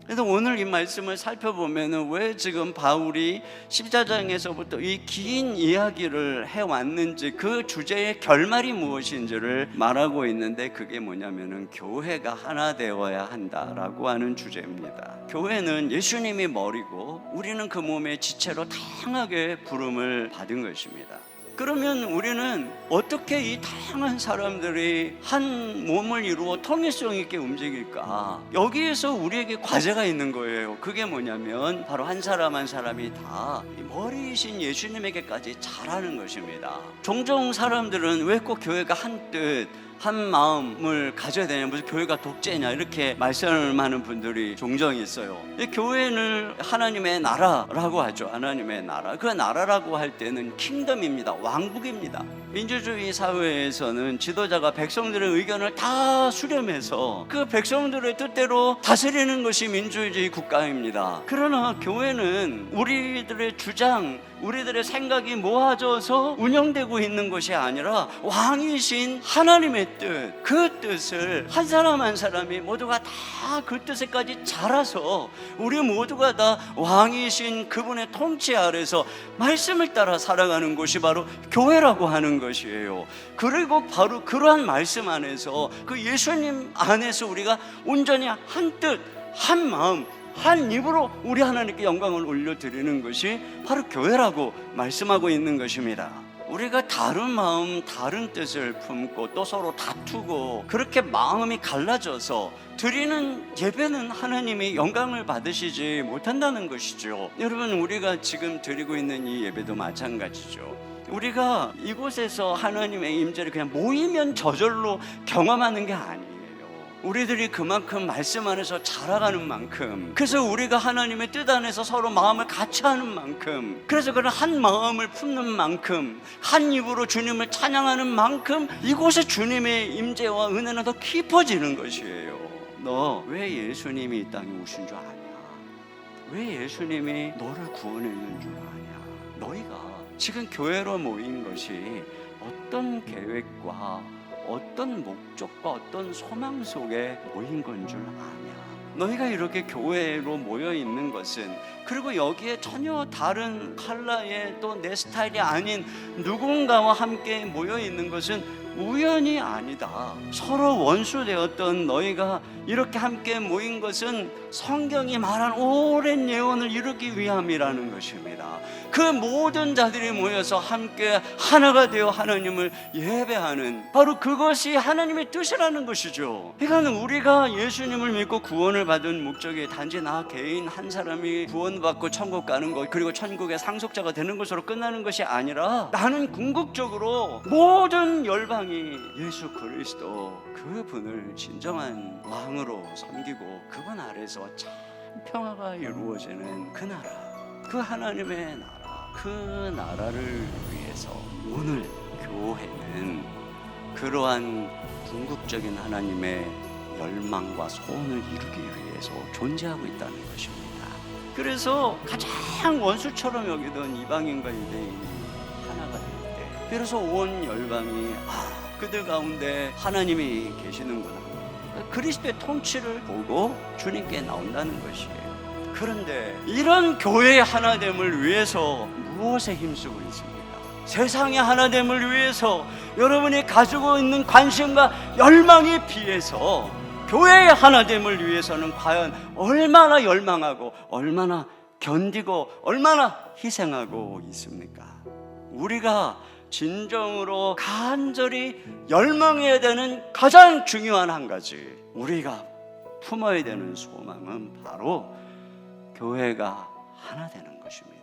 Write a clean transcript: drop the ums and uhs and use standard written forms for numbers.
그래서 오늘 이 말씀을 살펴보면 왜 지금 바울이 14장에서부터 이 긴 이야기를 해왔는지, 그 주제의 결말이 무엇인지를 말하고 있는데, 그게 뭐냐면은 교회가 하나 되어야 한다라고 하는 주제입니다. 교회는 예수님이 머리고 우리는 그 몸의 지체로 다양하게 부름을 받은 것입니다. 그러면 우리는 어떻게 이 다양한 사람들이 한 몸을 이루어 통일성 있게 움직일까? 여기에서 우리에게 과제가 있는 거예요. 그게 뭐냐면 바로 한 사람 한 사람이 다 머리이신 예수님에게까지 잘하는 것입니다. 종종 사람들은 왜 꼭 교회가 한뜻 한 마음을 가져야 되냐, 무슨 교회가 독재냐, 이렇게 말씀하는 분들이 종종 있어요. 교회는 하나님의 나라라고 하죠. 하나님의 나라. 그 나라라고 할 때는 킹덤입니다. 왕국입니다. 민주주의 사회에서는 지도자가 백성들의 의견을 다 수렴해서 그 백성들의 뜻대로 다스리는 것이 민주주의 국가입니다. 그러나 교회는 우리들의 주장, 우리들의 생각이 모아져서 운영되고 있는 것이 아니라 왕이신 하나님의 뜻, 그 뜻을 한 사람 한 사람이 모두가 다 그 뜻에까지 자라서 우리 모두가 다 왕이신 그분의 통치 아래서 말씀을 따라 살아가는 것이 바로 교회라고 하는 것이에요. 그리고 바로 그러한 말씀 안에서, 그 예수님 안에서 우리가 온전히 한 뜻, 한 마음, 한 입으로 우리 하나님께 영광을 올려드리는 것이 바로 교회라고 말씀하고 있는 것입니다. 우리가 다른 마음, 다른 뜻을 품고 또 서로 다투고 그렇게 마음이 갈라져서 드리는 예배는 하나님이 영광을 받으시지 못한다는 것이죠. 여러분, 우리가 지금 드리고 있는 이 예배도 마찬가지죠. 우리가 이곳에서 하나님의 임재를 그냥 모이면 저절로 경험하는 게 아니에요. 우리들이 그만큼 말씀 안에서 자라가는 만큼, 그래서 우리가 하나님의 뜻 안에서 서로 마음을 같이 하는 만큼, 그래서 그런 한 마음을 품는 만큼, 한 입으로 주님을 찬양하는 만큼 이곳에 주님의 임재와 은혜는 더 깊어지는 것이에요. 너 왜 예수님이 이 땅에 오신 줄 아냐? 왜 예수님이 너를 구원했는 줄 아냐? 너희가 지금 교회로 모인 것이 어떤 계획과 어떤 목적과 어떤 소망 속에 모인 건 줄 아냐? 너희가 이렇게 교회로 모여 있는 것은, 그리고 여기에 전혀 다른 컬러의 또 내 스타일이 아닌 누군가와 함께 모여 있는 것은 우연이 아니다. 서로 원수 되었던 너희가 이렇게 함께 모인 것은 성경이 말한 오랜 예언을 이루기 위함이라는 것입니다. 그 모든 자들이 모여서 함께 하나가 되어 하나님을 예배하는, 바로 그것이 하나님의 뜻이라는 것이죠. 그러니까 우리가 예수님을 믿고 구원을 받은 목적이 단지 나 개인 한 사람이 구원받고 천국 가는 것, 그리고 천국의 상속자가 되는 것으로 끝나는 것이 아니라, 나는 궁극적으로 모든 열방이 예수 그리스도 그분을 진정한 왕으로 섬기고 그분 아래서 참 평화가 이루어지는 그 나라, 그 하나님의 나라, 그 나라를 위해서 오늘 교회는 그러한 궁극적인 하나님의 열망과 소원을 이루기 위해서 존재하고 있다는 것입니다. 그래서 가장 원수처럼 여기던 이방인과 유대인이 하나가 될 때, 그래서 온 열방이 그들 가운데 하나님이 계시는구나, 그리스도의 통치를 보고 주님께 나온다는 것이에요. 그런데 이런 교회의 하나됨을 위해서 무엇에 힘쓰고 있습니까? 세상의 하나됨을 위해서 여러분이 가지고 있는 관심과 열망에 비해서 교회의 하나됨을 위해서는 과연 얼마나 열망하고 얼마나 견디고 얼마나 희생하고 있습니까? 우리가 진정으로 간절히 열망해야 되는 가장 중요한 한 가지, 우리가 품어야 되는 소망은 바로 교회가 하나 되는 것입니다.